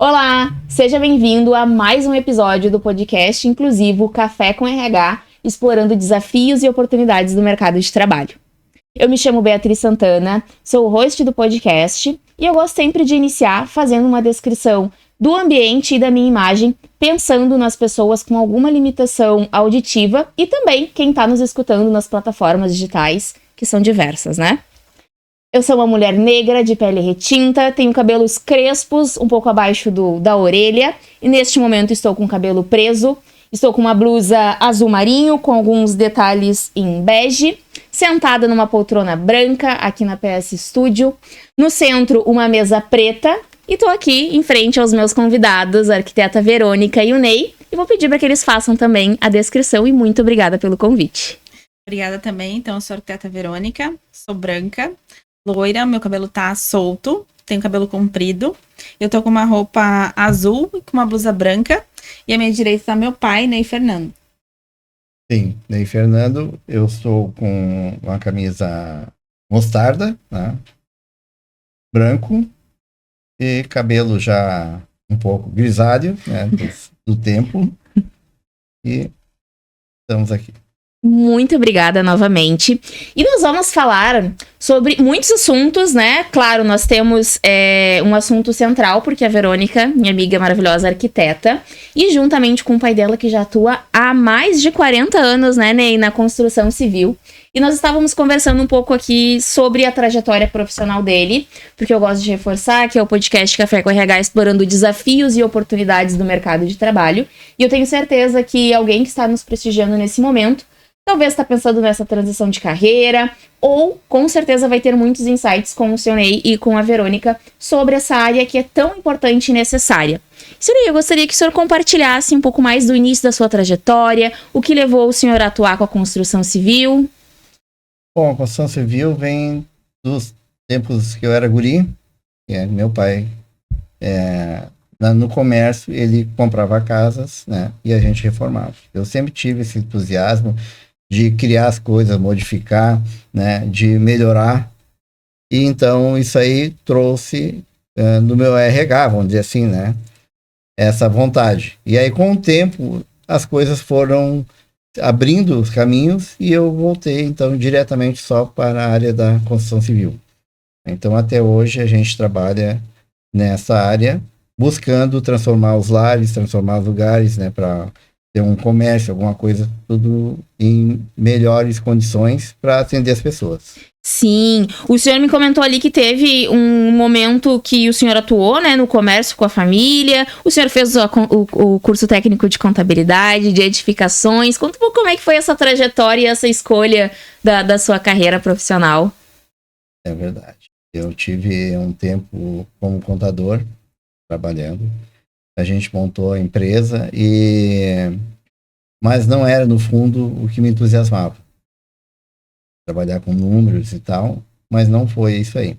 Olá, seja bem-vindo a mais um episódio do podcast inclusivo Café com RH, explorando desafios e oportunidades do mercado de trabalho. Eu me chamo Beatriz Santana, sou o host do podcast e eu gosto sempre de iniciar fazendo uma descrição do ambiente e da minha imagem, pensando nas pessoas com alguma limitação auditiva e também quem está nos escutando nas plataformas digitais, que são diversas, né? Eu sou uma mulher negra, de pele retinta, tenho cabelos crespos, um pouco abaixo da orelha, e neste momento estou com o cabelo preso, estou com uma blusa azul marinho, com alguns detalhes em bege, sentada numa poltrona branca, aqui na PS Studio, no centro uma mesa preta, e estou aqui em frente aos meus convidados, a arquiteta Verônica e o Ney, e vou pedir para que eles façam também a descrição, e muito obrigada pelo convite. Obrigada também, então eu sou a arquiteta Verônica, sou branca, loira, meu cabelo tá solto, tenho cabelo comprido. Eu tô com uma roupa azul e com uma blusa branca. E à minha direita tá meu pai, Ney Fernando. Sim, Ney Fernando, eu estou com uma camisa mostarda, né? Branco e cabelo já um pouco grisalho, né? do tempo. E estamos aqui. Muito obrigada novamente. E nós vamos falar sobre muitos assuntos, né? Claro, nós temos um assunto central, porque a Verônica, minha amiga maravilhosa arquiteta, e juntamente com o pai dela, que já atua há mais de 40 anos, né, Ney, na construção civil. E nós estávamos conversando um pouco aqui sobre a trajetória profissional dele, porque eu gosto de reforçar que é o podcast Café com RH explorando desafios e oportunidades do mercado de trabalho. E eu tenho certeza que alguém que está nos prestigiando nesse momento talvez está pensando nessa transição de carreira, ou com certeza vai ter muitos insights com o seu Ney e com a Verônica sobre essa área que é tão importante e necessária. Seu Ney, eu gostaria que o senhor compartilhasse um pouco mais do início da sua trajetória, o que levou o senhor a atuar com a construção civil. Bom, a construção civil vem dos tempos que eu era guri, meu pai, no comércio, ele comprava casas, né, e a gente reformava. Eu sempre tive esse entusiasmo de criar as coisas, modificar, né, de melhorar. E então isso aí trouxe no meu RH, vamos dizer assim, né, essa vontade. E aí com o tempo as coisas foram abrindo os caminhos e eu voltei então diretamente só para a área da construção civil. Então até hoje a gente trabalha nessa área, buscando transformar os lares, transformar os lugares, né, para ter um comércio, alguma coisa, tudo em melhores condições para atender as pessoas. Sim, o senhor me comentou ali que teve um momento que o senhor atuou, né, no comércio com a família, o senhor fez o curso técnico de contabilidade, de edificações. Conta um pouco como é que foi essa trajetória e essa escolha da sua carreira profissional. É verdade. Eu tive um tempo como contador, trabalhando. A gente montou a empresa, mas não era, no fundo, o que me entusiasmava. Trabalhar com números e tal, mas não foi isso aí.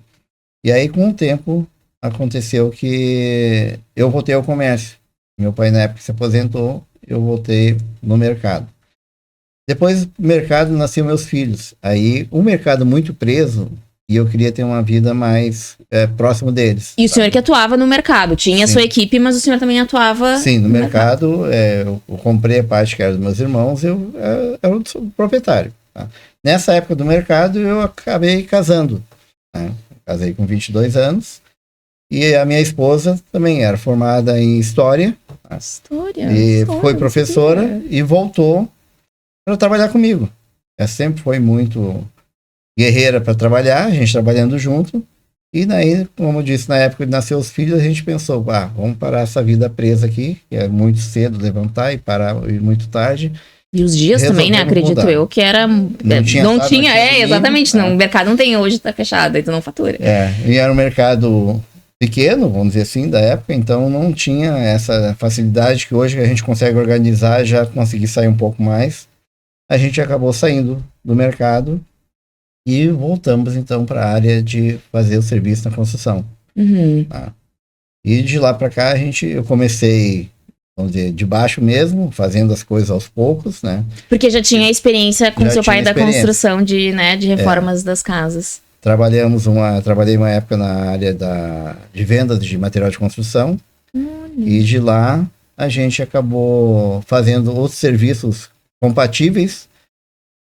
E aí, com o tempo, aconteceu que eu voltei ao comércio. Meu pai, na época, se aposentou, eu voltei no mercado. Depois do mercado, nasceram meus filhos. Aí, um mercado muito preso, e eu queria ter uma vida mais próximo deles. E o senhor que atuava no mercado, tinha a sua equipe, mas o senhor também atuava... Sim, no mercado. Eu comprei a parte que era dos meus irmãos, eu era o proprietário. Tá? Nessa época do mercado, eu acabei casando. Né? Casei com 22 anos. E a minha esposa também era formada em História. E foi professora e voltou para trabalhar comigo. Ela sempre foi muito guerreira para trabalhar, a gente trabalhando junto. E daí, como eu disse, na época de nascer os filhos, a gente pensou, vamos parar essa vida presa aqui, que é muito cedo levantar e parar muito tarde. E os dias também, né, acredito eu, que era... Não tinha, exatamente, não, o mercado não tem hoje, tá fechado, então não fatura. E era um mercado pequeno, vamos dizer assim, da época, então não tinha essa facilidade que hoje a gente consegue organizar, já conseguir sair um pouco mais. A gente acabou saindo do mercado e voltamos, então, para a área de fazer o serviço na construção. Tá? E de lá para cá, eu comecei, vamos dizer, de baixo mesmo, fazendo as coisas aos poucos, né? Porque já tinha experiência com seu pai da construção de reformas das casas. Trabalhei uma época na área de vendas de material de construção. E de lá a gente acabou fazendo outros serviços compatíveis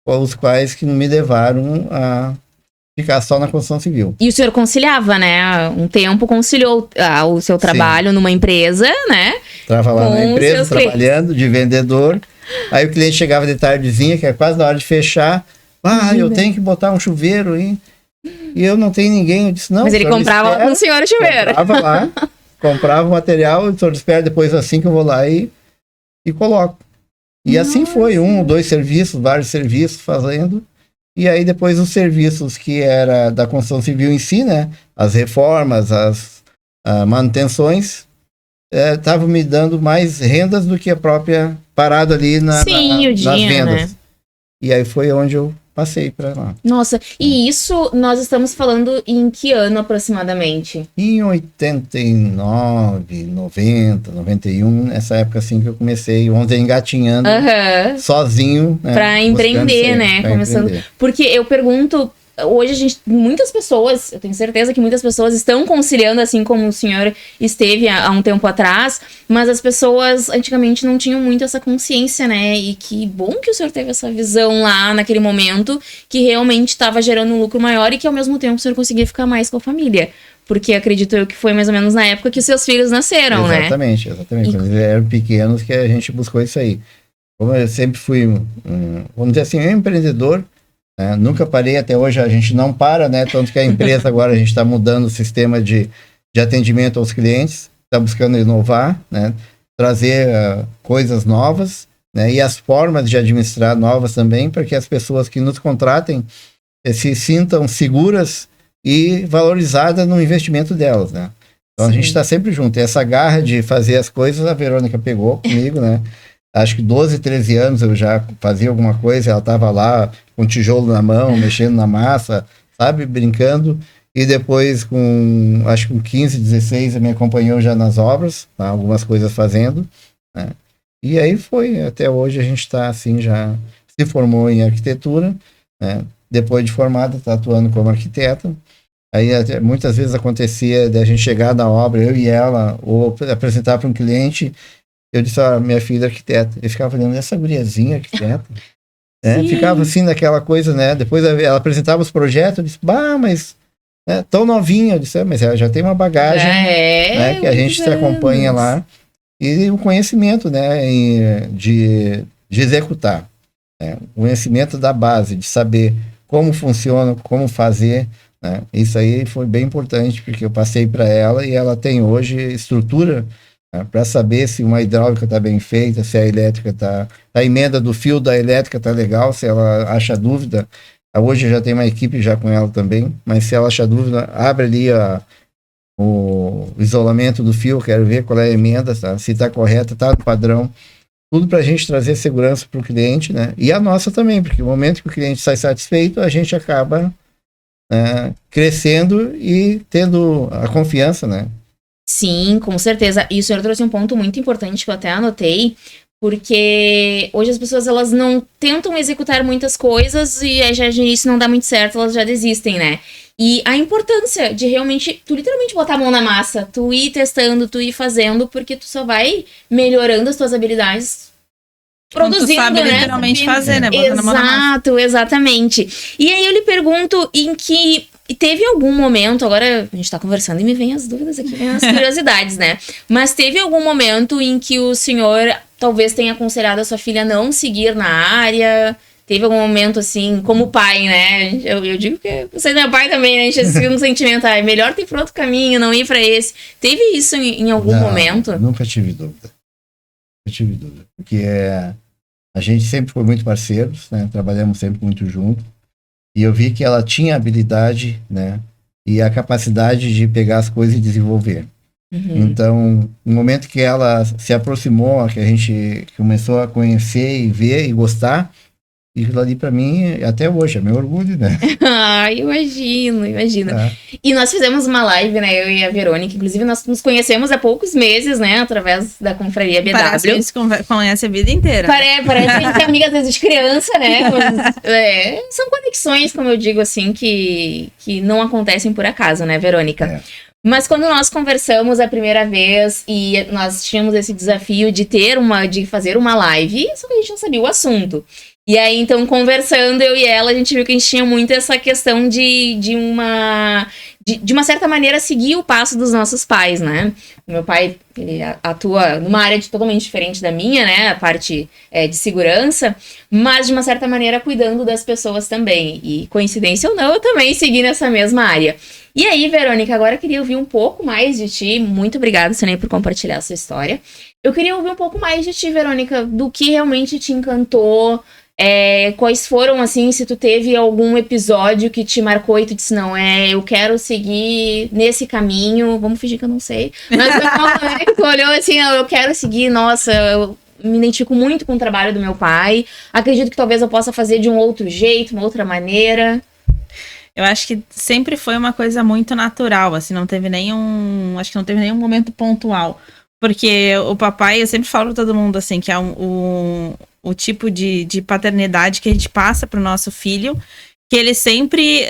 com os quais que me levaram a ficar só na construção civil. E o senhor conciliava, né? Um tempo conciliou o seu trabalho numa empresa, né? Estava lá na Com empresa, seus clientes. trabalhando de vendedor. Aí o cliente chegava de tardezinha, que é quase na hora de fechar. Eu tenho que botar um chuveiro aí. E eu não tenho ninguém. Eu disse, não. Mas ele comprava lá com o senhor o chuveiro. Comprava lá, comprava o material, o senhor espera depois assim que eu vou lá e coloco. E assim foi, 1, 2 serviços, vários serviços fazendo. E aí depois os serviços que era da construção civil em si, né? As reformas, as manutenções, estavam me dando mais rendas do que a própria parada ali nas vendas. Né? E aí foi onde eu passei para lá. Nossa, e isso nós estamos falando em que ano aproximadamente? Em 89, 90, 91, nessa época assim que eu comecei, engatinhando sozinho. Para empreender, né? Começando. Empreender. Porque eu pergunto, hoje muitas pessoas, eu tenho certeza que muitas pessoas estão conciliando, assim como o senhor esteve há um tempo atrás, mas as pessoas antigamente não tinham muito essa consciência, né? E que bom que o senhor teve essa visão lá naquele momento, que realmente estava gerando um lucro maior e que ao mesmo tempo o senhor conseguia ficar mais com a família. Porque acredito eu que foi mais ou menos na época que os seus filhos nasceram, exatamente, né? Exatamente. Quando eles eram pequenos que a gente buscou isso aí. Como eu sempre fui, vamos dizer assim, um empreendedor, nunca parei, até hoje a gente não para, né? Tanto que a empresa agora a gente está mudando o sistema de atendimento aos clientes, está buscando inovar, né? Trazer coisas novas, né? E as formas de administrar novas também, para que as pessoas que nos contratem se sintam seguras e valorizadas no investimento delas, né? Então a gente está sempre junto. E essa garra de fazer as coisas, a Verônica pegou comigo, né? Acho que 12, 13 anos eu já fazia alguma coisa, ela estava lá com tijolo na mão, mexendo na massa, sabe, brincando. E depois, acho que com 15, 16, ela me acompanhou já nas obras, tá? Algumas coisas fazendo, né? E aí foi, até hoje a gente está assim, já se formou em arquitetura, né? Depois de formada, está atuando como arquiteta. Aí muitas vezes acontecia de a gente chegar na obra, eu e ela, ou apresentar para um cliente. Eu disse, minha filha é arquiteta. Ele ficava olhando, essa guriazinha arquiteta? Ficava assim naquela coisa, né? Depois ela apresentava os projetos, eu disse, mas tão novinha. Eu disse, mas ela já tem uma bagagem, né, que a gente se acompanha lá. E o conhecimento, né, de executar. Né? O conhecimento da base, de saber como funciona, como fazer. Né? Isso aí foi bem importante, porque eu passei para ela e ela tem hoje estrutura para saber se uma hidráulica está bem feita, se a elétrica está... A emenda do fio da elétrica está legal, se ela acha dúvida. Hoje já tem uma equipe já com ela também, mas se ela acha dúvida, abre ali o isolamento do fio, quero ver qual é a emenda, tá? Se está correta, está no padrão. Tudo para a gente trazer segurança para o cliente, né? E a nossa também, porque no momento que o cliente sai satisfeito, a gente acaba crescendo e tendo a confiança, né? Sim, com certeza. E o senhor trouxe um ponto muito importante que eu até anotei, porque hoje as pessoas elas não tentam executar muitas coisas e aí já de início não dá muito certo, elas já desistem, né? E a importância de realmente, tu literalmente botar a mão na massa, tu ir testando, tu ir fazendo, porque tu só vai melhorando as tuas habilidades produzindo, tu sabe, né? literalmente fazer, né? Botando a mão na massa. Exato, exatamente. E aí eu lhe pergunto em que teve algum momento, agora a gente tá conversando e me vem as dúvidas aqui, vem as curiosidades, né? Mas teve algum momento em que o senhor talvez tenha aconselhado a sua filha a não seguir na área? Teve algum momento, assim, como pai, né? Eu digo que você não é pai também, né? A gente fica um sentimento, é melhor ter ir para outro caminho, não ir para esse. Teve isso em algum momento? Nunca tive dúvida. Porque a gente sempre foi muito parceiros, né? Trabalhamos sempre muito junto. E eu vi que ela tinha habilidade, né? E a capacidade de pegar as coisas e desenvolver. Então, no momento que ela se aproximou, que a gente começou a conhecer e ver e gostar, aquilo ali pra mim, até hoje, é meu orgulho, né? Imagino. E nós fizemos uma live, né, eu e a Verônica, inclusive nós nos conhecemos há poucos meses, né, através da confraria BW. Parece que a gente conhece a vida inteira. Parece que a gente é amiga às vezes de criança, né, mas, são conexões, como eu digo assim, que não acontecem por acaso, né, Verônica? Mas quando nós conversamos a primeira vez e nós tínhamos esse desafio de fazer uma live, só que a gente não sabia o assunto. E aí, então, conversando, eu e ela, a gente viu que a gente tinha muito essa questão de uma certa maneira, seguir o passo dos nossos pais, né? O meu pai, ele atua numa área totalmente diferente da minha, né? A parte de segurança, mas, de uma certa maneira, cuidando das pessoas também. E, coincidência ou não, eu também segui nessa mesma área. E aí, Verônica, agora eu queria ouvir um pouco mais de ti. Muito obrigada, Senei, por compartilhar a sua história. Eu queria ouvir um pouco mais de ti, Verônica, do que realmente te encantou. Quais foram, assim, se tu teve algum episódio que te marcou e tu disse, não, eu quero seguir nesse caminho, vamos fingir que eu não sei, mas tu olhou assim, eu quero seguir, nossa, eu me identifico muito com o trabalho do meu pai, acredito que talvez eu possa fazer de um outro jeito, uma outra maneira. Eu acho que sempre foi uma coisa muito natural, assim, não teve nenhum momento pontual. Porque o papai, eu sempre falo pra todo mundo, assim, que é o tipo de paternidade que a gente passa pro nosso filho, que ele sempre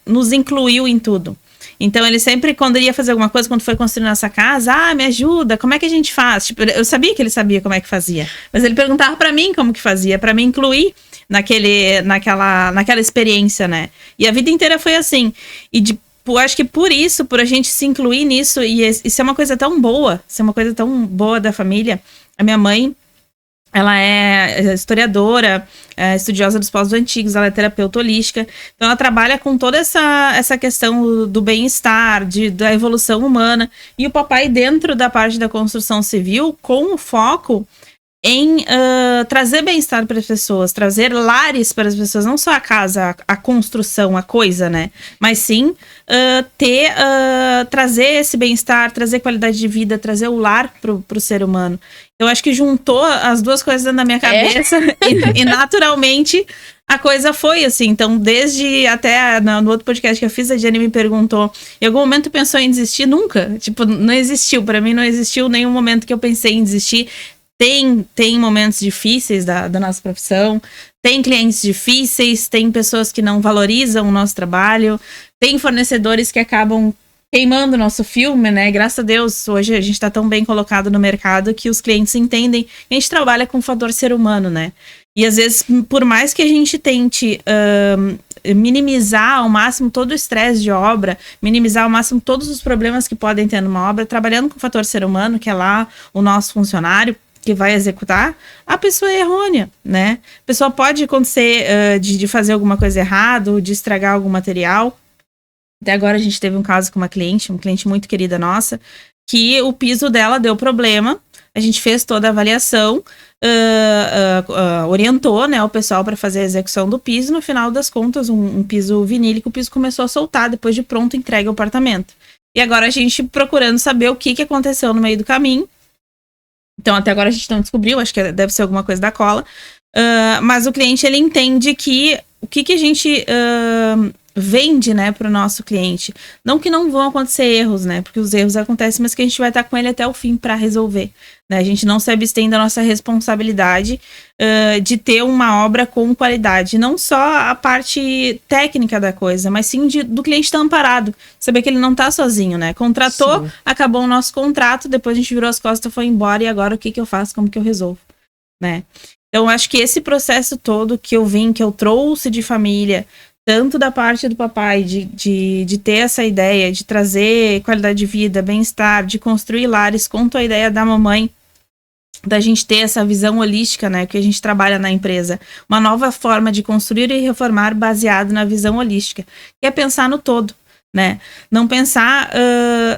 nos incluiu em tudo. Então, ele sempre, quando ele ia fazer alguma coisa, quando foi construir nossa casa, me ajuda, como é que a gente faz? Tipo, eu sabia que ele sabia como é que fazia, mas ele perguntava pra mim como que fazia, pra me incluir naquela experiência, né? E a vida inteira foi assim. Eu acho que por isso, por a gente se incluir nisso, e isso é uma coisa tão boa, da família. A minha mãe, ela é historiadora, estudiosa dos povos antigos, ela é terapeuta holística, então ela trabalha com toda essa questão do bem-estar, da evolução humana, e o papai dentro da parte da construção civil, com o foco em trazer bem-estar para as pessoas, trazer lares para as pessoas, não só a casa, a construção, a coisa, né? Mas sim trazer esse bem-estar, trazer qualidade de vida, trazer o lar pro ser humano. Eu acho que juntou as duas coisas na minha cabeça e naturalmente a coisa foi assim. Então, desde até no outro podcast que eu fiz, a Jenny me perguntou, em algum momento pensou em desistir? Nunca. Tipo, não existiu. Para mim, não existiu nenhum momento que eu pensei em desistir. Tem momentos difíceis da nossa profissão, tem clientes difíceis, tem pessoas que não valorizam o nosso trabalho, tem fornecedores que acabam queimando o nosso filme, né? Graças a Deus, hoje a gente está tão bem colocado no mercado que os clientes entendem que a gente trabalha com o fator ser humano, né? E às vezes, por mais que a gente tente minimizar ao máximo todo o estresse de obra, minimizar ao máximo todos os problemas que podem ter numa obra, trabalhando com o fator ser humano, que é lá o nosso funcionário, que vai executar, a pessoa é errônea, né? A pessoa pode acontecer de fazer alguma coisa errada, de estragar algum material. Até agora a gente teve um caso com uma cliente muito querida nossa, que o piso dela deu problema, a gente fez toda a avaliação, orientou, né, o pessoal para fazer a execução do piso, no final das contas, um piso vinílico, o piso começou a soltar depois de pronto entregue ao apartamento. E agora a gente procurando saber o que aconteceu no meio do caminho. Então, até agora a gente não descobriu, acho que deve ser alguma coisa da cola. Mas o cliente, ele entende que o que a gente vende, né, para o nosso cliente. Não que não vão acontecer erros, né, porque os erros acontecem, mas que a gente vai estar com ele até o fim para resolver. Né? A gente não se abstém da nossa responsabilidade de ter uma obra com qualidade. Não só a parte técnica da coisa, mas sim do cliente estar amparado. Saber que ele não está sozinho, né? Contratou, sim. Acabou o nosso contrato, depois a gente virou as costas, foi embora, e agora o que eu faço, como que eu resolvo, né? Então, acho que esse processo todo que eu trouxe de família, tanto da parte do papai, de ter essa ideia, de trazer qualidade de vida, bem-estar, de construir lares, quanto a ideia da mamãe, da gente ter essa visão holística, né, que a gente trabalha na empresa, uma nova forma de construir e reformar baseado na visão holística, que é pensar no todo, né, não pensar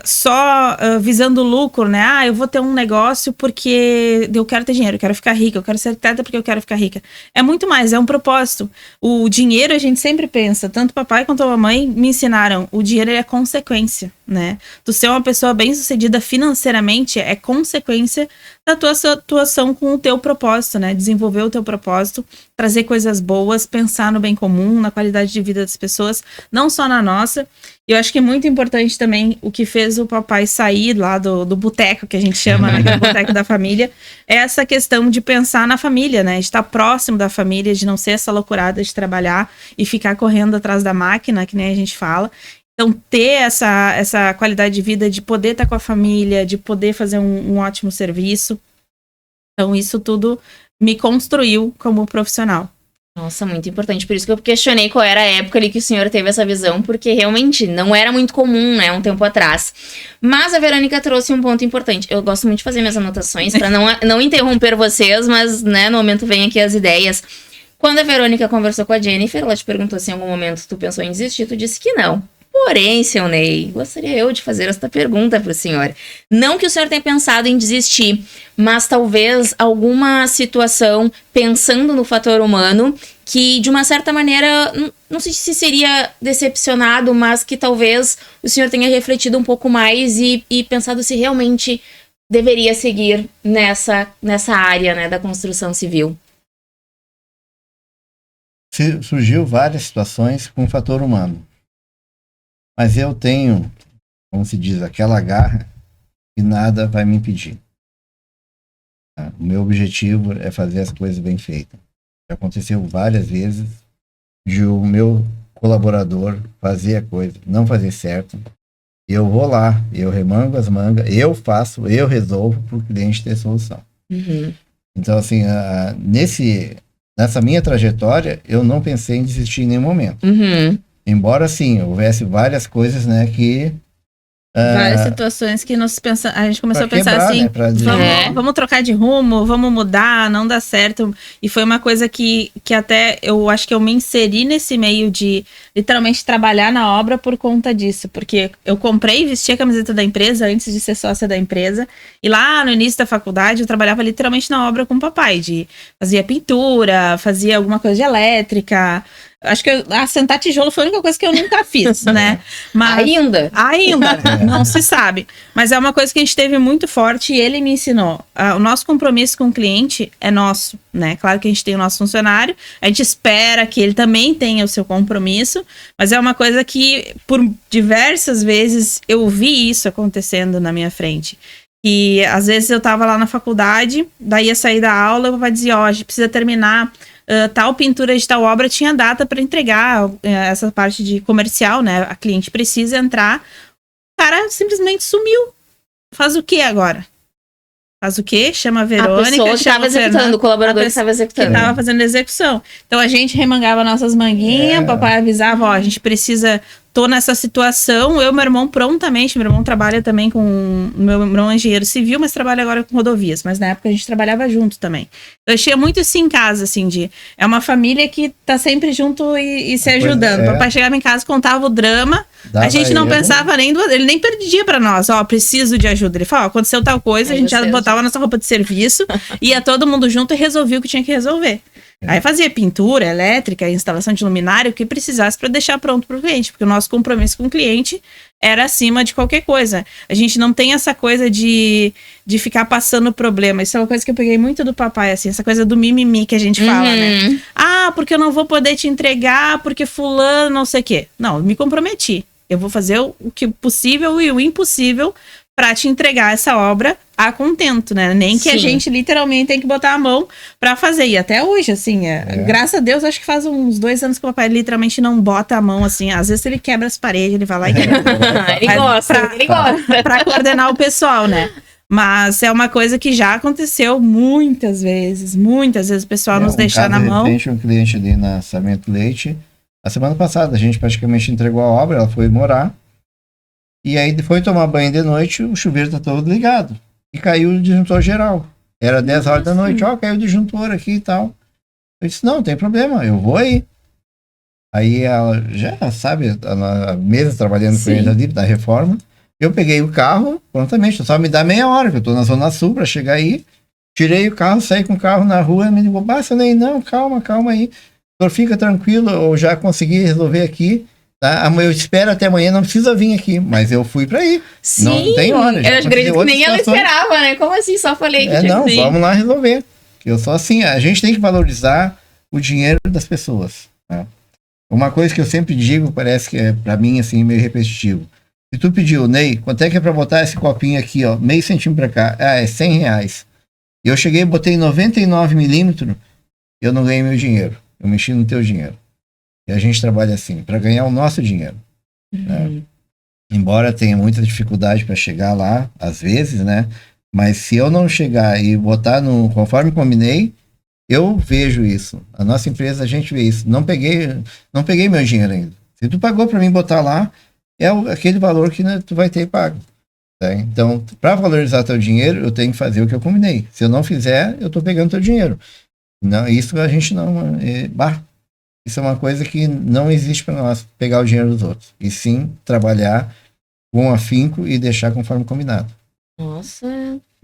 só visando lucro, né, eu vou ter um negócio porque eu quero ter dinheiro, eu quero ficar rica, eu quero ser arquiteta porque eu quero ficar rica, é muito mais, é um propósito. O dinheiro a gente sempre pensa, tanto o papai quanto a mamãe me ensinaram, o dinheiro é consequência, né, tu ser uma pessoa bem sucedida financeiramente é consequência da tua atuação com o teu propósito, né, desenvolver o teu propósito, trazer coisas boas, pensar no bem comum, na qualidade de vida das pessoas, não só na nossa. E eu acho que é muito importante também o que fez o papai sair lá do boteco, que a gente chama, né, que é o boteco da família, é essa questão de pensar na família, né, de estar próximo da família, de não ser essa loucurada de trabalhar e ficar correndo atrás da máquina, que nem a gente fala. Então, ter essa qualidade de vida, de poder estar com a família, de poder fazer um ótimo serviço. Então, isso tudo me construiu como profissional. Nossa, muito importante. Por isso que eu questionei qual era a época ali que o senhor teve essa visão, porque realmente não era muito comum, né, um tempo atrás. Mas a Verônica trouxe um ponto importante. Eu gosto muito de fazer minhas anotações para não interromper vocês, mas, né, no momento vem aqui as ideias. Quando a Verônica conversou com a Jennifer, ela te perguntou se em algum momento tu pensou em desistir, tu disse que não. Porém, seu Ney, gostaria eu de fazer esta pergunta para o senhor. Não que o senhor tenha pensado em desistir, mas talvez alguma situação, pensando no fator humano, que de uma certa maneira, não sei se seria decepcionado, mas que talvez o senhor tenha refletido um pouco mais e pensado se realmente deveria seguir nessa área, né, da construção civil. Surgiu várias situações com o fator humano. Mas eu tenho, como se diz, aquela garra que nada vai me impedir. O meu objetivo é fazer as coisas bem feitas. Já aconteceu várias vezes de o meu colaborador fazer a coisa, não fazer certo. Eu vou lá, eu remango as mangas, eu faço, eu resolvo para o cliente ter solução. Uhum. Então, assim, nessa minha trajetória, eu não pensei em desistir em nenhum momento. Uhum. Embora, sim, houvesse várias coisas, né, que... várias situações que a gente começou a pensar quebrar, assim, né, vamos trocar de rumo, vamos mudar, não dá certo. E foi uma coisa que até eu acho que eu me inseri nesse meio de literalmente trabalhar na obra por conta disso. Porque eu comprei e vesti a camiseta da empresa antes de ser sócia da empresa. E lá no início da faculdade eu trabalhava literalmente na obra com o papai. Fazia pintura, fazia alguma coisa de elétrica. Acho que assentar tijolo foi a única coisa que eu nunca fiz, né? Mas, ainda, não se sabe. Mas é uma coisa que a gente teve muito forte e ele me ensinou. O nosso compromisso com o cliente é nosso, né? Claro que a gente tem o nosso funcionário, a gente espera que ele também tenha o seu compromisso, mas é uma coisa que por diversas vezes eu vi isso acontecendo na minha frente. E às vezes eu tava lá na faculdade, daí ia sair da aula, o papai dizia, ó, a gente precisa terminar tal pintura de tal obra, tinha data para entregar essa parte de comercial, né? A cliente precisa entrar. O cara simplesmente sumiu. Faz o que agora? Faz o quê? Chama a Verônica. A pessoa que estava executando, o colaborador que estava executando. Que estava fazendo a execução. Então a gente remangava nossas manguinhas, papai avisava, ó, a gente precisa... Tô nessa situação, eu e meu irmão prontamente, meu irmão trabalha também com, meu irmão é engenheiro civil, mas trabalha agora com rodovias, mas na época a gente trabalhava junto também. Eu achei muito isso em casa, assim, é uma família que tá sempre junto e se ajudando. Papai chegava em casa, contava o drama, a gente não pensava nem, ele nem perdia pra nós, ó, preciso de ajuda. Ele falava, ó, aconteceu tal coisa, a gente já botava nossa roupa de serviço, ia todo mundo junto e resolvia o que tinha que resolver. Aí fazia pintura, elétrica, instalação de luminário, o que precisasse para deixar pronto para o cliente, porque o nosso compromisso com o cliente era acima de qualquer coisa. A gente não tem essa coisa de ficar passando problema. Isso é uma coisa que eu peguei muito do papai, assim, essa coisa do mimimi que a gente fala, né? Ah, porque eu não vou poder te entregar, porque fulano não sei o quê. Não, eu me comprometi. Eu vou fazer o que possível e o impossível para te entregar essa obra a contento, né? Nem que a gente literalmente tem que botar a mão para fazer. E até hoje, assim, graças a Deus, acho que faz uns 2 anos que o papai literalmente não bota a mão, assim. Às vezes ele quebra as paredes, ele vai lá e quebra. Ele gosta. Pra coordenar o pessoal, né? Mas é uma coisa que já aconteceu muitas vezes o pessoal nos deixar na mão. Tem um cliente ali na Sarmento Leite. A semana passada a gente praticamente entregou a obra, ela foi morar. E aí foi tomar banho de noite, o chuveiro tá todo ligado. E caiu o disjuntor geral. Era 10 horas da noite, ó, caiu o disjuntor aqui e tal. Eu disse, não tem problema, eu vou aí. Aí ela já sabe, a mesa trabalhando com ele ali da reforma. Eu peguei o carro, prontamente, só me dá meia hora, que eu tô na Zona Sul pra chegar aí. Tirei o carro, saí com o carro na rua, me ligou, basta nem não, calma aí. O senhor fica tranquilo, eu já consegui resolver aqui. Tá? Eu espero até amanhã, não precisa vir aqui, mas eu fui pra ir. Sim, não tem hora. Eu acredito que nem ela esperava, né? Como assim? Só falei que tinha que vir. Vamos lá resolver. Eu sou assim, a gente tem que valorizar o dinheiro das pessoas. Né? Uma coisa que eu sempre digo, parece que é pra mim assim, meio repetitivo. Se tu pediu, Ney, quanto é que é pra botar esse copinho aqui, ó, meio centímetro pra cá? Ah, é R$100. Eu cheguei e botei 99 milímetros, eu não ganhei meu dinheiro. Eu mexi no teu dinheiro. E a gente trabalha assim, para ganhar o nosso dinheiro. né? Embora tenha muita dificuldade para chegar lá, às vezes, né? Mas se eu não chegar e botar no conforme combinei, eu vejo isso. A nossa empresa, a gente vê isso. Não peguei meu dinheiro ainda. Se tu pagou para mim botar lá, é aquele valor que, né, tu vai ter pago. Tá? Então, para valorizar teu dinheiro, eu tenho que fazer o que eu combinei. Se eu não fizer, eu tô pegando teu dinheiro. Não, isso a gente não... isso é uma coisa que não existe para nós, pegar o dinheiro dos outros. E sim, trabalhar com afinco e deixar conforme combinado. Nossa,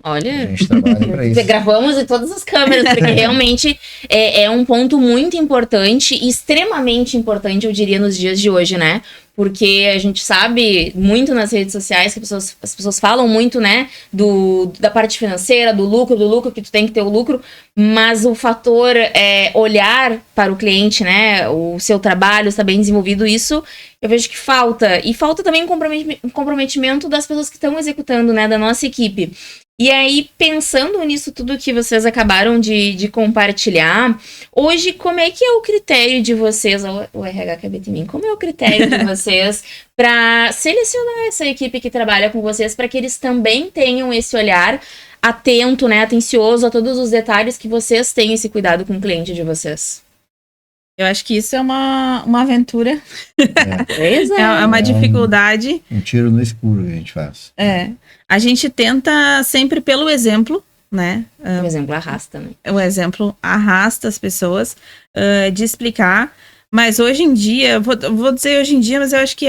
A olha, gente trabalha para isso. gravamos em todas as câmeras, porque realmente é um ponto muito importante, e extremamente importante, eu diria, nos dias de hoje, né? Porque a gente sabe muito nas redes sociais que as pessoas falam muito, né, da parte financeira, do lucro, que tu tem que ter o lucro, mas o fator olhar para o cliente, né, o seu trabalho está bem desenvolvido, isso eu vejo que falta. E falta também um comprometimento das pessoas que estão executando, né, da nossa equipe. E aí, pensando nisso tudo que vocês acabaram de compartilhar, hoje, como é que é o critério de vocês, o RH cabe em mim, como é o critério de vocês para selecionar essa equipe que trabalha com vocês, para que eles também tenham esse olhar atento, né, atencioso a todos os detalhes, que vocês têm esse cuidado com o cliente de vocês? Eu acho que isso é uma aventura. É uma dificuldade. Um tiro no escuro que a gente faz. A gente tenta sempre pelo exemplo, né? O exemplo arrasta, né? O exemplo arrasta as pessoas de explicar. Mas hoje em dia, vou dizer hoje em dia, mas eu acho que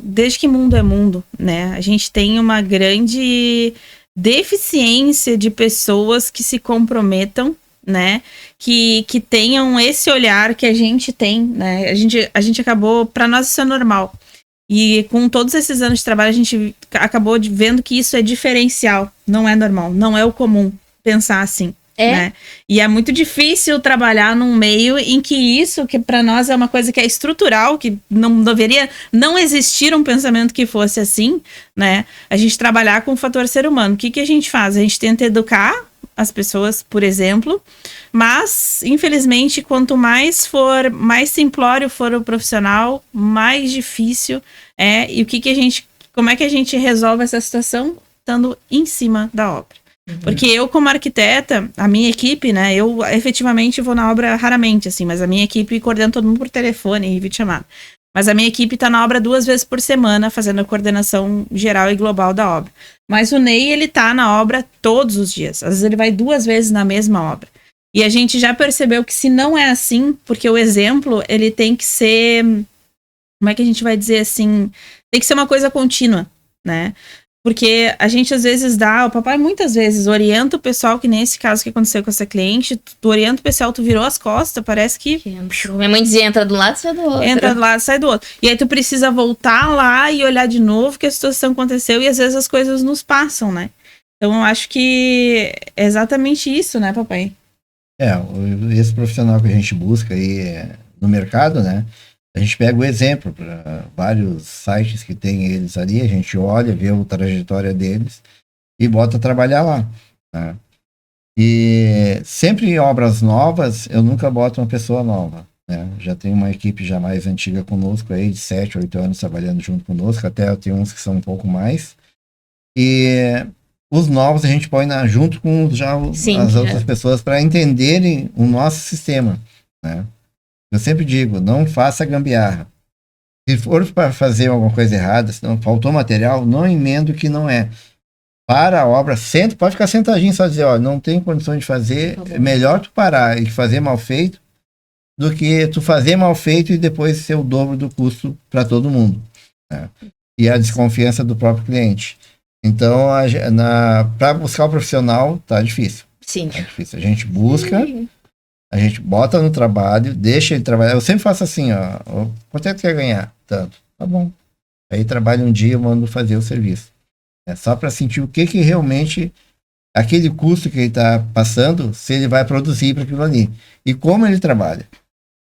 desde que mundo é mundo, né? A gente tem uma grande deficiência de pessoas que se comprometam, né? Que tenham esse olhar que a gente tem, né? A gente acabou, para nós isso é normal. E com todos esses anos de trabalho, a gente acabou vendo que isso é diferencial, não é normal, não é o comum pensar assim. Né? E é muito difícil trabalhar num meio em que isso, que para nós é uma coisa que é estrutural, que não deveria não existir um pensamento que fosse assim, né? A gente trabalhar com o fator ser humano. O que a gente faz? A gente tenta educar as pessoas, por exemplo, mas, infelizmente, quanto mais simplório for o profissional, mais difícil é. E como é que a gente resolve essa situação? Estando em cima da obra. Porque eu, como arquiteta, a minha equipe, né, eu efetivamente vou na obra raramente, assim, mas a minha equipe coordena todo mundo por telefone e videochamada. Mas a minha equipe tá na obra 2 vezes por semana, fazendo a coordenação geral e global da obra. Mas o Ney, ele tá na obra todos os dias. Às vezes ele vai 2 vezes na mesma obra. E a gente já percebeu que se não é assim, porque o exemplo, ele tem que ser, como é que a gente vai dizer assim, tem que ser uma coisa contínua, né? Porque a gente às vezes o papai muitas vezes orienta o pessoal, que nem esse caso que aconteceu com essa cliente, tu orienta o pessoal, tu virou as costas, parece que... Minha mãe dizia, entra do lado, sai do outro. Entra do lado, sai do outro. E aí tu precisa voltar lá e olhar de novo que a situação aconteceu e às vezes as coisas nos passam, né? Então eu acho que é exatamente isso, né, papai? Esse profissional que a gente busca aí no mercado, né? A gente pega o exemplo para vários sites que tem eles ali, a gente olha, vê a trajetória deles e bota trabalhar lá. Né? E sempre em obras novas, eu nunca boto uma pessoa nova. Né? Já tem uma equipe já mais antiga conosco aí, de 7, 8 anos trabalhando junto conosco, até eu tenho uns que são um pouco mais. E os novos a gente põe junto com as outras pessoas para entenderem o nosso sistema, né? Eu sempre digo, não faça gambiarra. Se for para fazer alguma coisa errada, se não faltou material, não emenda o que não é. Para a obra, pode ficar sentadinho só dizer, ó, não tem condições de fazer, é melhor tu parar e fazer mal feito do que tu fazer mal feito e depois ser o dobro do custo para todo mundo. Né? E a desconfiança do próprio cliente. Então, para buscar o profissional, tá difícil. Sim. Tá difícil. A gente busca... A gente bota no trabalho, deixa ele trabalhar. Eu sempre faço assim, ó. Quanto é que quer ganhar? Tanto. Tá bom. Aí trabalha um dia, eu mando fazer o serviço. É só para sentir o que realmente, aquele custo que ele está passando, se ele vai produzir para aquilo ali. E como ele trabalha.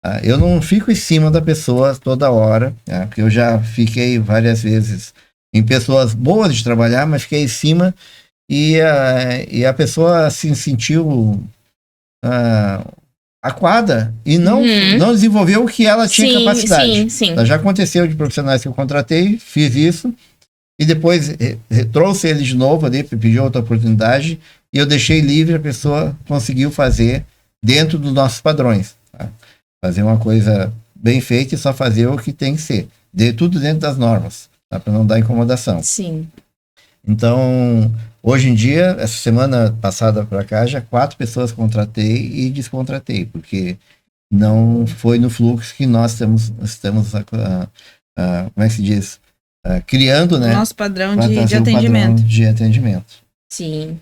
Tá? Eu não fico em cima da pessoa toda hora, né? Porque eu já fiquei várias vezes em pessoas boas de trabalhar, mas fiquei em cima e a pessoa se sentiu... aquada e não desenvolveu o que ela tinha capacidade. Sim. Já aconteceu de profissionais que eu contratei, fiz isso, e depois trouxe ele de novo ali, pediu outra oportunidade, e eu deixei livre, a pessoa conseguiu fazer dentro dos nossos padrões. Tá? Fazer uma coisa bem feita e só fazer o que tem que ser. Tudo dentro das normas, tá? Para não dar incomodação. Sim. Então, hoje em dia, essa semana passada para cá, já 4 pessoas contratei e descontratei, porque não foi no fluxo que nós estamos como é que se diz? Criando, né? Nosso padrão de atendimento. Padrão de atendimento. Sim.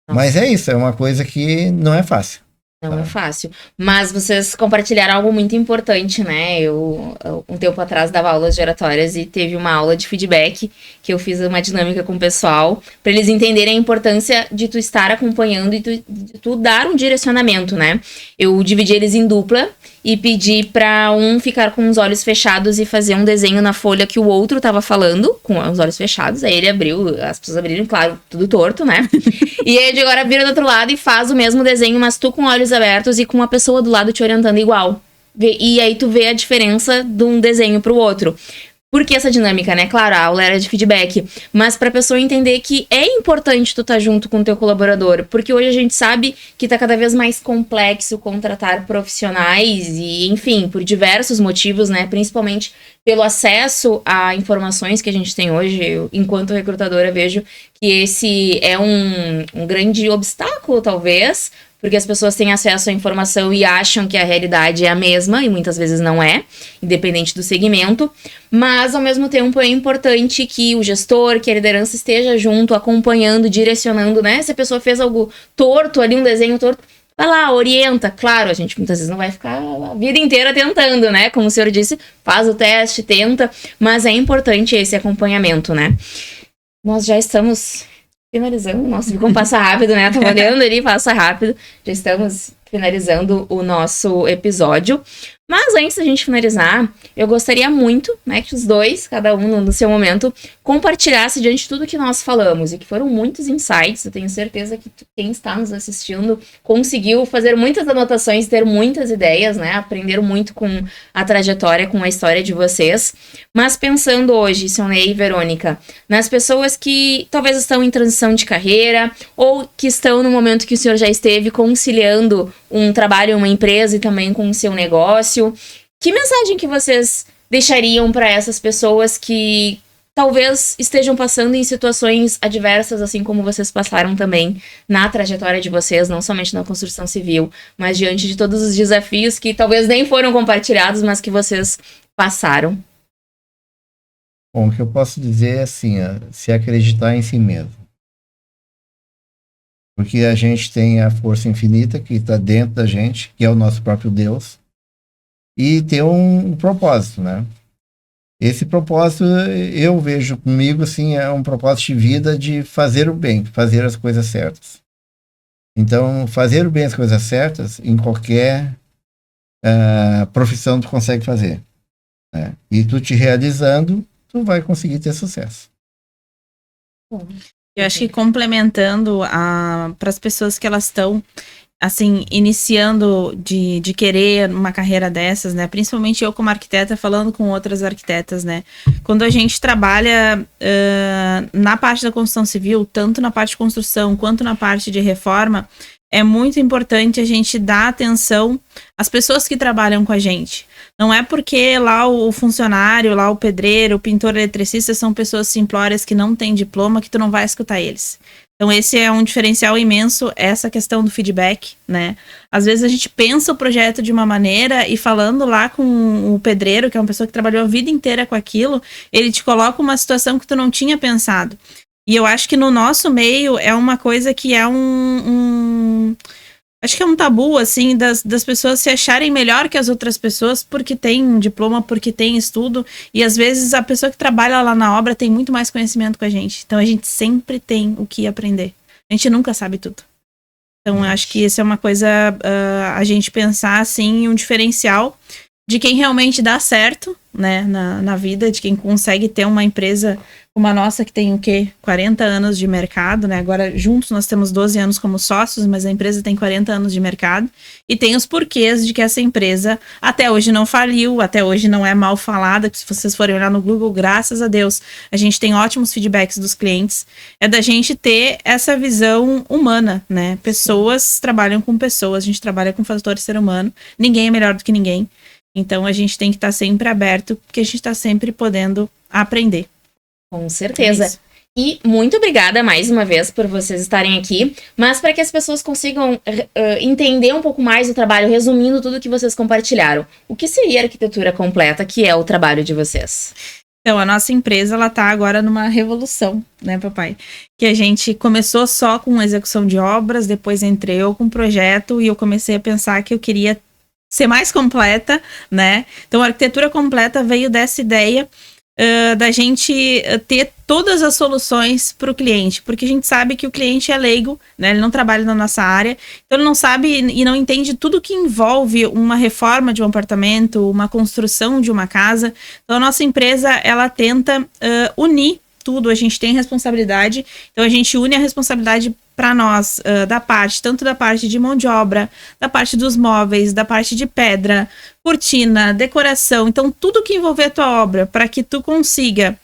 Mas é isso, é uma coisa que não é fácil. Não é fácil. Mas vocês compartilharam algo muito importante, né? Eu, um tempo atrás, dava aulas de oratórias e teve uma aula de feedback que eu fiz uma dinâmica com o pessoal para eles entenderem a importância de tu estar acompanhando e de tu dar um direcionamento, né? Eu dividi eles em dupla e pedi para um ficar com os olhos fechados e fazer um desenho na folha que o outro tava falando, com os olhos fechados. Aí ele abriu, as pessoas abriram, claro, tudo torto, né? E aí agora vira do outro lado e faz o mesmo desenho, mas tu com olhos abertos e com uma pessoa do lado te orientando igual. E aí tu vê a diferença de um desenho pro outro. Por que essa dinâmica, né? Claro, a aula era de feedback, mas pra pessoa entender que é importante tu estar junto com o teu colaborador, porque hoje a gente sabe que tá cada vez mais complexo contratar profissionais e, enfim, por diversos motivos, né? Principalmente pelo acesso a informações que a gente tem hoje. Eu, enquanto recrutadora, vejo que esse é um grande obstáculo, talvez, porque as pessoas têm acesso à informação e acham que a realidade é a mesma, e muitas vezes não é, independente do segmento. Mas, ao mesmo tempo, é importante que o gestor, que a liderança esteja junto, acompanhando, direcionando, né? Se a pessoa fez algo torto ali, um desenho torto, vai lá, orienta. Claro, a gente muitas vezes não vai ficar a vida inteira tentando, né? Como o senhor disse, faz o teste, tenta, mas é importante esse acompanhamento, né? Nós já estamos finalizando. Nossa, como passa rápido, né? Tô olhando ali, passa rápido. Já estamos finalizando o nosso episódio. Mas antes da gente finalizar, eu gostaria muito, né, que os dois, cada um no seu momento, compartilhasse diante de tudo que nós falamos. E que foram muitos insights. Eu tenho certeza que quem está nos assistindo conseguiu fazer muitas anotações, ter muitas ideias, né? Aprender muito com a trajetória, com a história de vocês. Mas pensando hoje, Sionei e Verônica, nas pessoas que talvez estão em transição de carreira ou que estão no momento que o senhor já esteve conciliando um trabalho em uma empresa e também com o seu negócio, que mensagem que vocês deixariam para essas pessoas que talvez estejam passando em situações adversas, assim como vocês passaram também na trajetória de vocês, não somente na construção civil, mas diante de todos os desafios que talvez nem foram compartilhados, mas que vocês passaram? Bom, o que eu posso dizer é assim, se acreditar em si mesmo. Porque a gente tem a força infinita que está dentro da gente, que é o nosso próprio Deus, e ter um propósito, né? Esse propósito, eu vejo comigo, assim, é um propósito de vida de fazer o bem, fazer as coisas certas. Então, fazer o bem, as coisas certas, em qualquer profissão tu consegue fazer, né? E tu te realizando, tu vai conseguir ter sucesso. Eu acho que complementando para as pessoas que elas estão, assim, iniciando de querer uma carreira dessas, né? Principalmente eu como arquiteta, falando com outras arquitetas, né? Quando a gente trabalha na parte da construção civil, tanto na parte de construção quanto na parte de reforma, é muito importante a gente dar atenção às pessoas que trabalham com a gente. Não é porque lá o funcionário, lá o pedreiro, o pintor, eletricista são pessoas simplórias que não têm diploma que tu não vai escutar eles. Então esse é um diferencial imenso, essa questão do feedback, né? Às vezes a gente pensa o projeto de uma maneira e falando lá com o pedreiro, que é uma pessoa que trabalhou a vida inteira com aquilo, ele te coloca uma situação que tu não tinha pensado. E eu acho que no nosso meio é uma coisa que é acho que é um tabu, assim, das pessoas se acharem melhor que as outras pessoas porque tem um diploma, porque tem estudo. E às vezes a pessoa que trabalha lá na obra tem muito mais conhecimento que a gente. Então a gente sempre tem o que aprender. A gente nunca sabe tudo. Então eu acho que isso é uma coisa, a gente pensar, assim, um diferencial de quem realmente dá certo, né, na vida, de quem consegue ter uma empresa como a nossa, que tem o quê? 40 anos de mercado, né? Agora, juntos, nós temos 12 anos como sócios, mas a empresa tem 40 anos de mercado. E tem os porquês de que essa empresa até hoje não faliu, até hoje não é mal falada, que se vocês forem olhar no Google, graças a Deus, a gente tem ótimos feedbacks dos clientes. É da gente ter essa visão humana, né? Pessoas trabalham com pessoas, a gente trabalha com fator ser humano. Ninguém é melhor do que ninguém. Então, a gente tem que estar sempre aberto, porque a gente está sempre podendo aprender. Com certeza. É e muito obrigada mais uma vez por vocês estarem aqui. Mas para que as pessoas consigam entender um pouco mais o trabalho, resumindo tudo que vocês compartilharam, o que seria a arquitetura completa, que é o trabalho de vocês? Então, a nossa empresa, ela tá agora numa revolução, né, papai? Que a gente começou só com execução de obras, depois entrei eu com projeto e eu comecei a pensar que eu queria ser mais completa, né? Então, a arquitetura completa veio dessa ideia da gente ter todas as soluções para o cliente, porque a gente sabe que o cliente é leigo, né? Ele não trabalha na nossa área, então ele não sabe e não entende tudo que envolve uma reforma de um apartamento, uma construção de uma casa. Então a nossa empresa, ela tenta unir tudo, a gente tem responsabilidade, então a gente une a responsabilidade para nós, tanto da parte de mão de obra, da parte dos móveis, da parte de pedra, cortina, decoração, então tudo que envolver a tua obra, para que tu consiga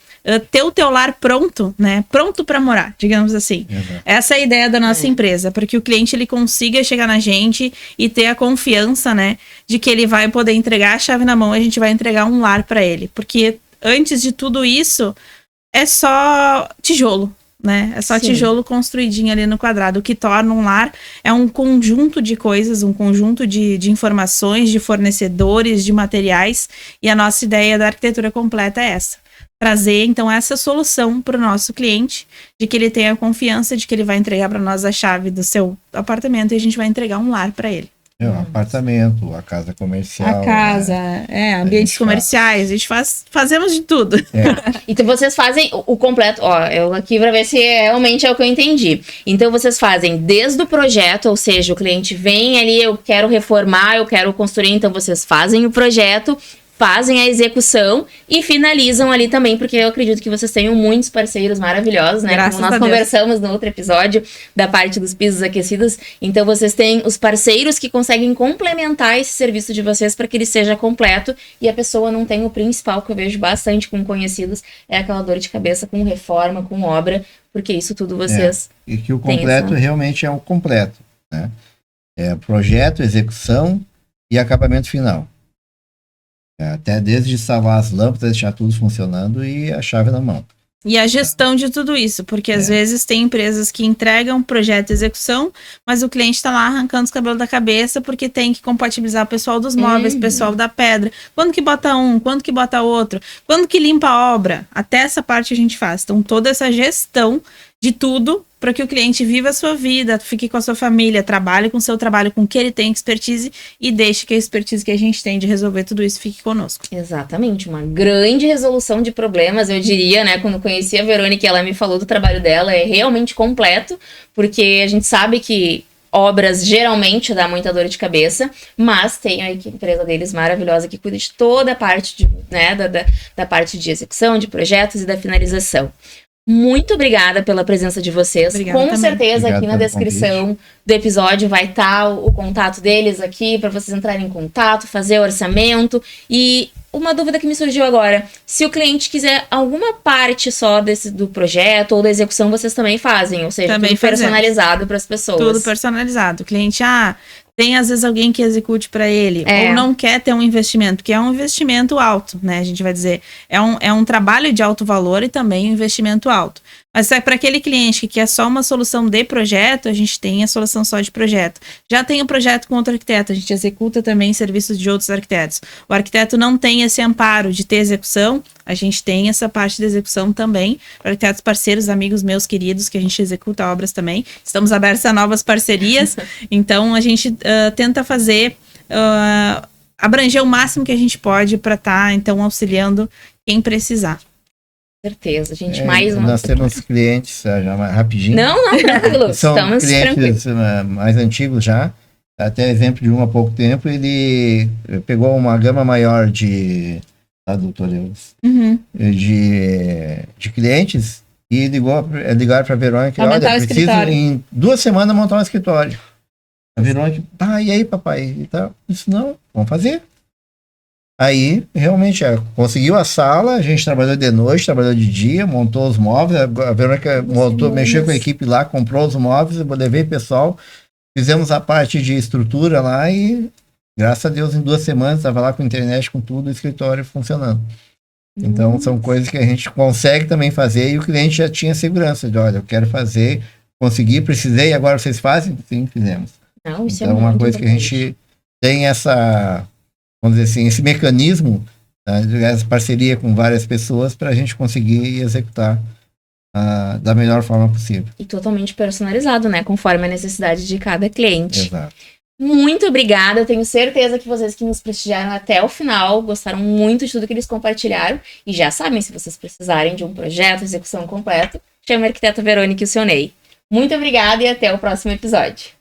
ter o teu lar pronto, né, pronto para morar, digamos assim. Exato. Essa é a ideia da nossa empresa, para que o cliente ele consiga chegar na gente e ter a confiança, né, de que ele vai poder entregar a chave na mão e a gente vai entregar um lar para ele, porque antes de tudo isso, é só tijolo, né? É só tijolo construidinho ali no quadrado. O que torna um lar é um conjunto de coisas, um conjunto de informações, de fornecedores, de materiais. E a nossa ideia da arquitetura completa é essa. Trazer, então, essa solução para o nosso cliente, de que ele tenha confiança de que ele vai entregar para nós a chave do seu apartamento e a gente vai entregar um lar para ele. O apartamento, a casa comercial. A casa, ambientes comerciais, a gente fazemos de tudo. Então vocês fazem o completo, eu aqui para ver se realmente é o que eu entendi. Então vocês fazem desde o projeto, ou seja, o cliente vem ali, eu quero reformar, eu quero construir, então vocês fazem o projeto, fazem a execução e finalizam ali também, porque eu acredito que vocês tenham muitos parceiros maravilhosos, né? Graças Como nós conversamos no outro episódio da parte dos pisos aquecidos. Então vocês têm os parceiros que conseguem complementar esse serviço de vocês para que ele seja completo e a pessoa não tenha o principal, que eu vejo bastante com conhecidos, é aquela dor de cabeça com reforma, com obra, porque isso tudo vocês e que o completo realmente é o completo, né? É projeto, execução e acabamento final. Até desde instalar as lâmpadas, deixar tudo funcionando e a chave na mão. E a gestão de tudo isso, porque às vezes tem empresas que entregam projeto e execução, mas o cliente está lá arrancando os cabelos da cabeça porque tem que compatibilizar o pessoal dos móveis, o pessoal da pedra. Quando que bota um, quando que bota outro, quando que limpa a obra, até essa parte a gente faz. Então toda essa gestão de tudo para que o cliente viva a sua vida, fique com a sua família, trabalhe com o seu trabalho, com o que ele tem expertise e deixe que a expertise que a gente tem de resolver tudo isso fique conosco. Exatamente, uma grande resolução de problemas, eu diria, né? Quando conheci a Verônica e ela me falou do trabalho dela, é realmente completo, porque a gente sabe que obras geralmente dá muita dor de cabeça, mas tem a empresa deles maravilhosa que cuida de toda a parte da parte de execução, de projetos e da finalização. Muito obrigada pela presença de vocês. Obrigada Com também. certeza Obrigado aqui na pelo descrição convite. do episódio vai estar o contato deles aqui para vocês entrarem em contato, fazer orçamento. E uma dúvida que me surgiu agora, se o cliente quiser alguma parte só do projeto ou da execução, vocês também fazem, ou seja, Também tudo personalizado para as pessoas. Tudo personalizado. O cliente, tem às vezes alguém que execute para ele, É. ou não quer ter um investimento, que é um investimento alto, né? A gente vai dizer, é um trabalho de alto valor e também um investimento alto. Mas para aquele cliente que quer só uma solução de projeto, a gente tem a solução só de projeto. Já tem o projeto com outro arquiteto, a gente executa também serviços de outros arquitetos. O arquiteto não tem esse amparo de ter execução, a gente tem essa parte de execução também, para arquitetos parceiros, amigos meus queridos, que a gente executa obras também. Estamos abertos a novas parcerias, então a gente tenta fazer, abranger o máximo que a gente pode para estar, então, auxiliando quem precisar. Certeza, gente, mais uma. Nós temos clientes, já rapidinho. Não, tranquilo. São Estamos tranquilos. clientes mais antigos já, até exemplo de um há pouco tempo, ele pegou uma gama maior de, doutor Deus, Uhum. de clientes e ligaram para a Verônica, Aumentar olha, o preciso escritório. em 2 semanas montar um escritório. A Verônica, e aí, papai? E tal. Disse, não, vamos fazer. Aí, realmente, conseguiu a sala, a gente trabalhou de noite, trabalhou de dia, montou os móveis, a Verônica mexeu com a equipe lá, comprou os móveis, eu levei pessoal, fizemos a parte de estrutura lá e, graças a Deus, em 2 semanas, estava lá com a internet, com tudo, o escritório funcionando. Então, são coisas que a gente consegue também fazer e o cliente já tinha segurança de, olha, eu quero fazer, consegui, precisei, agora vocês fazem? Sim, fizemos. Não, isso Então, é uma muito coisa que a importante. gente tem essa, vamos dizer assim, esse mecanismo, essa parceria com várias pessoas para a gente conseguir executar da melhor forma possível. E totalmente personalizado, né? Conforme a necessidade de cada cliente. Exato. Muito obrigada, eu tenho certeza que vocês que nos prestigiaram até o final gostaram muito de tudo que eles compartilharam e já sabem, se vocês precisarem de um projeto, execução completa, chama a arquiteta Verônica e o seu Ney. Muito obrigada e até o próximo episódio.